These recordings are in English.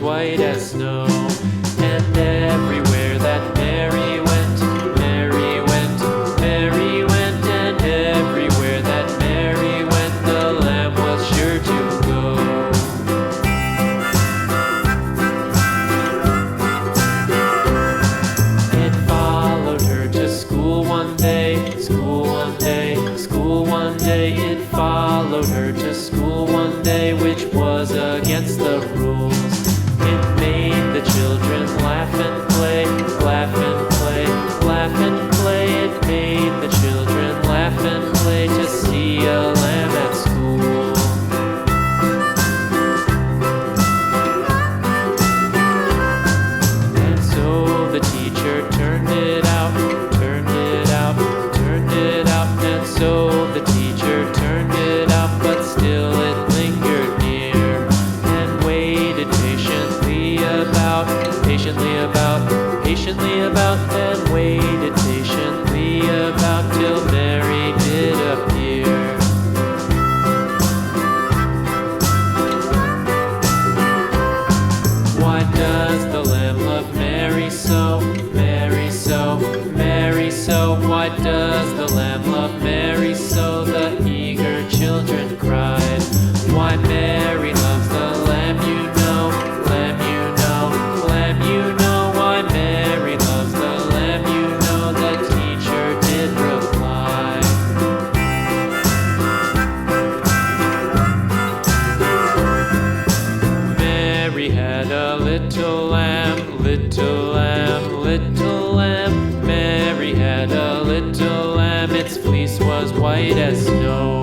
white as snow. And everywhere that Mary went, Mary went, Mary went, and everywhere that Mary went, the lamb was sure to go. It followed her to school one day, school one day, school one day. It followed her to school one day, which was against the rules. It made the children laugh and play, laugh and play, laugh and play. It made the children laugh and play to see a lamb at school. And so the teacher turned it out, turned it out, turned it out. And so the teacher turned it out, but still it lingered near and waited patiently about, patiently about, and waited patiently about till Mary did appear. Why does the lamb love Mary so, Mary so, Mary so? Why does the lamb love Mary so? The eager children cried. Why Mary loves the lamb, you know, lamb, you know, lamb, you know. Why Mary loves the lamb, you know, the teacher did reply. Mary had a little lamb, little lamb, little lamb. Mary had a little lamb, its fleece was white as snow.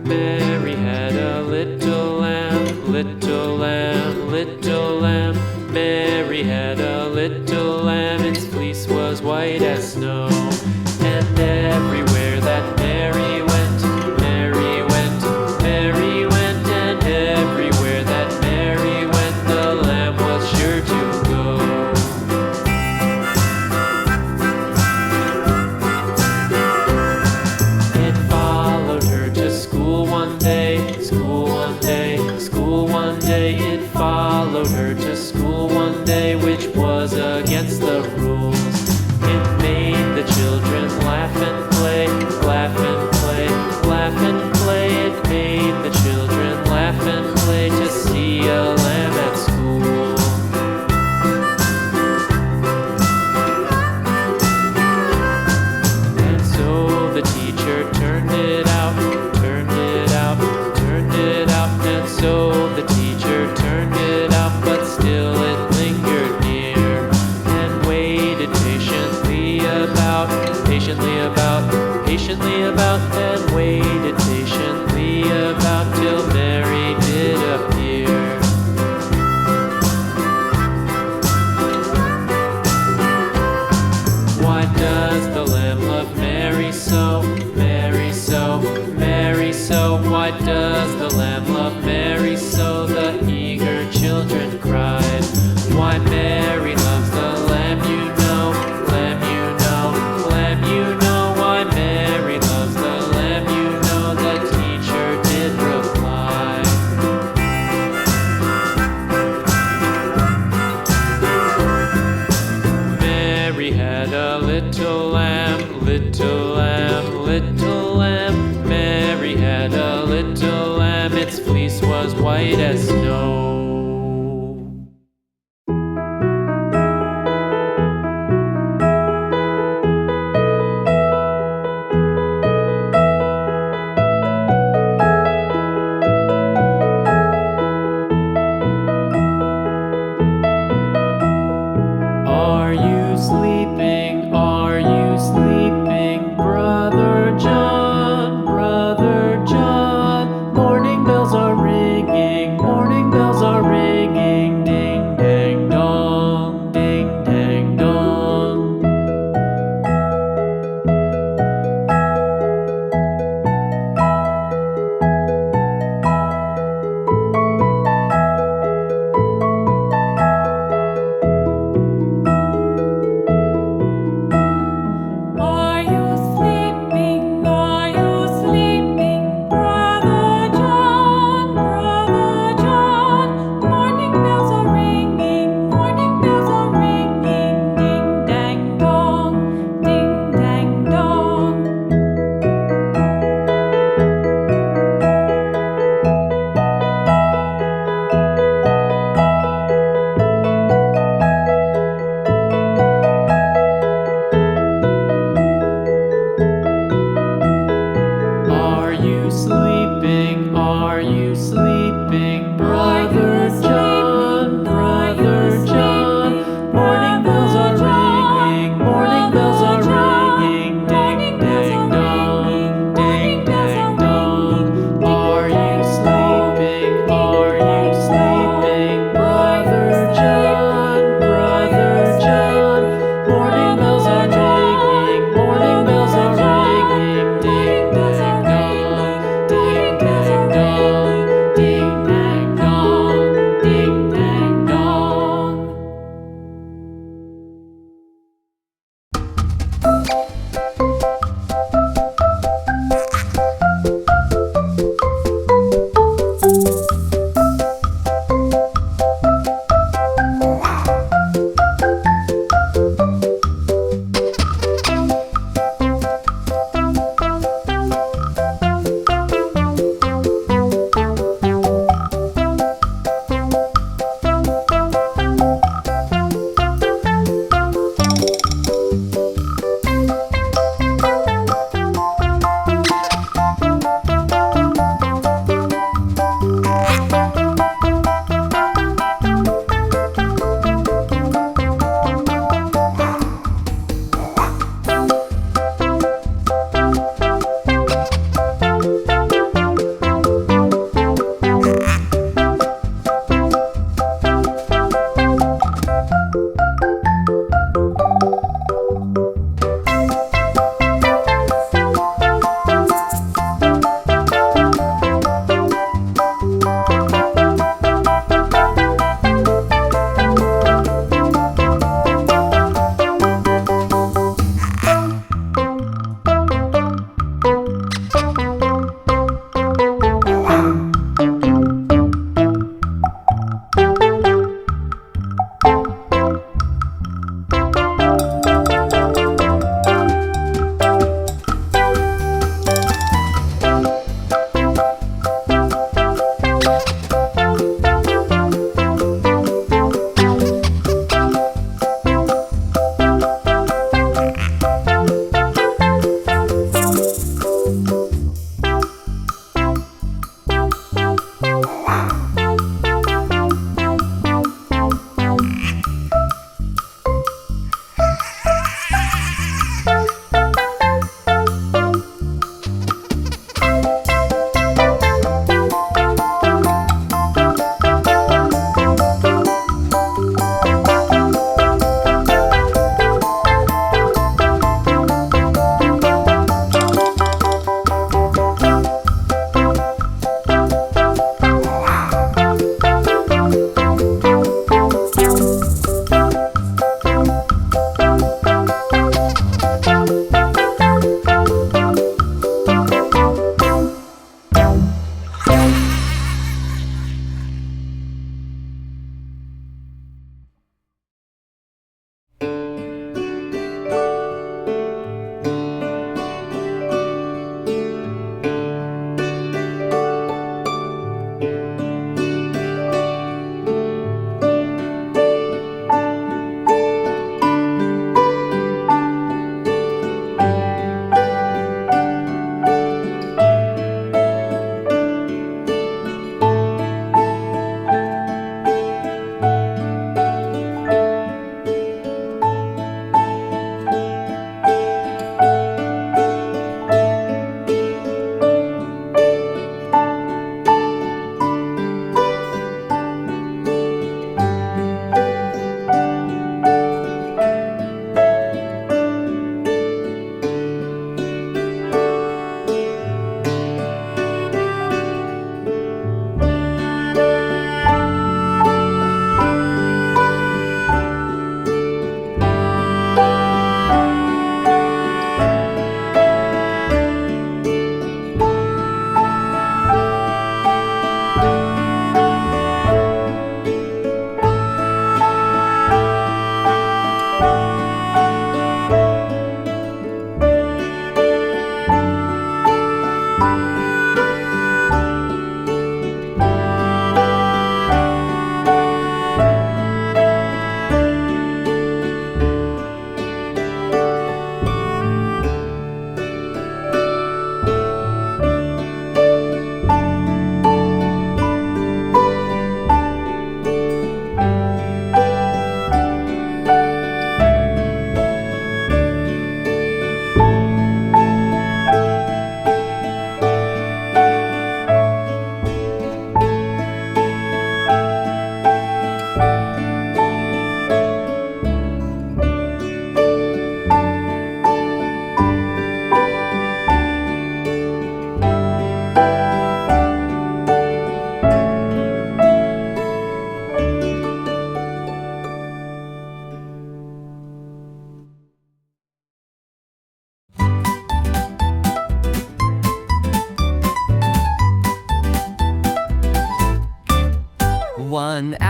Mary had a little lamb, little lamb, little lamb. Mary had a little lamb, its fleece was white as snow. And everywhere that Mary went, Mary went, Mary went, and everywhere that Mary went, the lamb was sure to go. It followed her to school one day, school one day, school one day. It followed her to school one day, which was against the rules. It made the children laugh and play, laugh and play, laugh and play. It made the children laugh and play to see a lamb at school. And so the teacher turned it out, turned it out, turned it out. And so the teacher turned it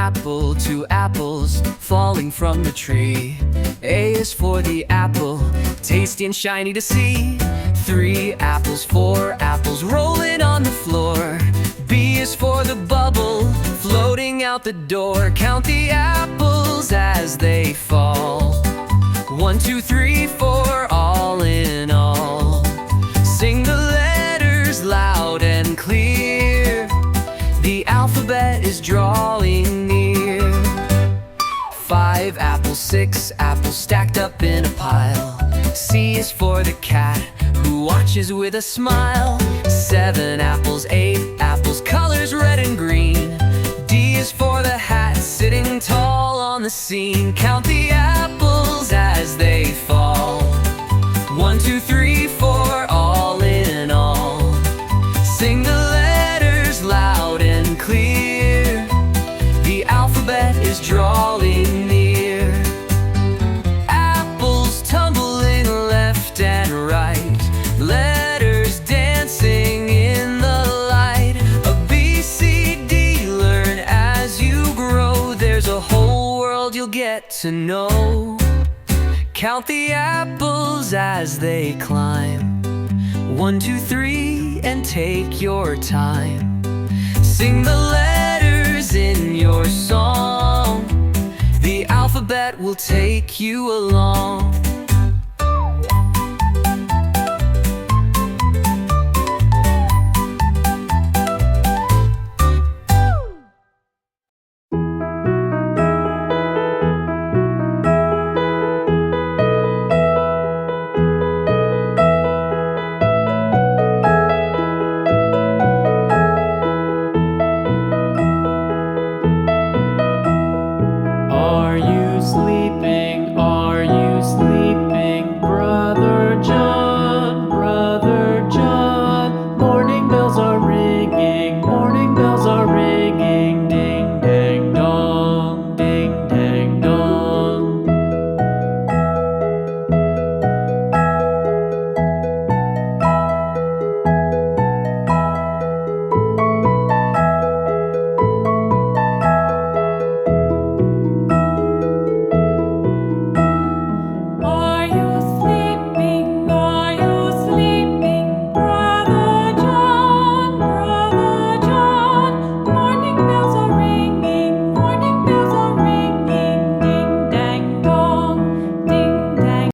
apple, 2 apples falling from the tree. A is for the apple, tasty and shiny to see. 3 apples, 4 apples rolling on the floor. B is for the bubble floating out the door. Count the apples as they fall. 1, 2, 3, 4, all in all. Sing the letters loud and clear. The alphabet is drawing near. 5 apples, 6 apples stacked up in a pile. C is for the cat who watches with a smile. 7 apples, 8 apples, colors red and green. D is for the hat sitting tall on the scene. Count the apples as they fall. 1, 2, 3, 4, all in all. Sing the letters loud and clear. The alphabet is drawing near. Apples tumbling left and right, letters dancing in the light. A B, C, D, learn as you grow. There's a whole world you'll get to know. Count the apples as they climb. 1, 2, 3, and take your time. Sing the letters in your song. The alphabet will take you along. Are you sleeping?